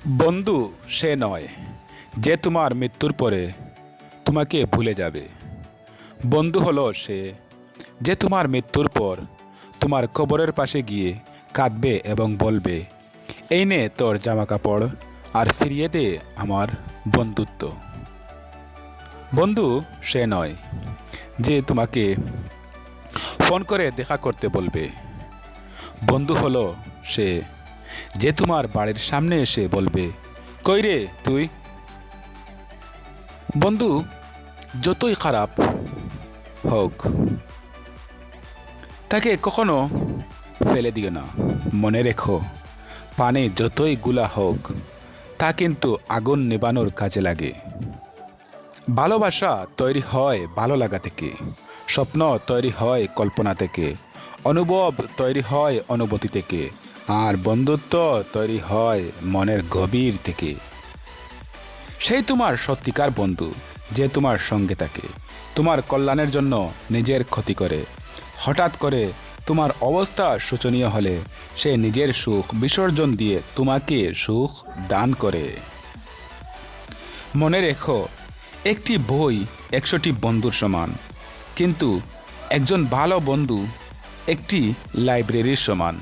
বন্ধু সে নয় যে তোমার মৃত্যুর পরে তোমাকে ভুলে যাবে। বন্ধু হলো সে যে তোমার মৃত্যুর পর তোমার কবরের পাশে গিয়ে কাঁদবে এবং বলবে, এই নে তোর জামা কাপড় আর ফিরিয়ে দে আমার বন্ধুত্ব। বন্ধু সে নয় যে তোমাকে ফোন করে দেখা করতে বলবে। বন্ধু হলো সে যে তোমার বাড়ির সামনে এসে বলবে, কই রে তুই। বন্ধু যতই খারাপ হোক তাকে কখনো ফেলে দিও না। মনে রেখো, পানি যতই গুলা হোক তা কিন্তু আগুন নেবানোর কাজে লাগে। ভালোবাসা তৈরি হয় ভালো লাগা থেকে, স্বপ্ন তৈরি হয় কল্পনা থেকে, অনুভব তৈরি হয় অনুভূতি থেকে, আর বন্ধুত্ব তৈরি হয় মনের গভীর থেকে। সেই তোমার সত্যিকার বন্ধু যে তোমার সঙ্গে থাকে, তোমার কল্যাণের জন্য নিজের ক্ষতি করে। হঠাৎ করে তোমার অবস্থা শোচনীয় হলে সে নিজের সুখ বিসর্জন দিয়ে তোমাকে সুখ দান করে। মনে রেখো, একটি বই 100টি বন্ধুর সমান, কিন্তু একজন ভালো বন্ধু একটি লাইব্রেরির সমান।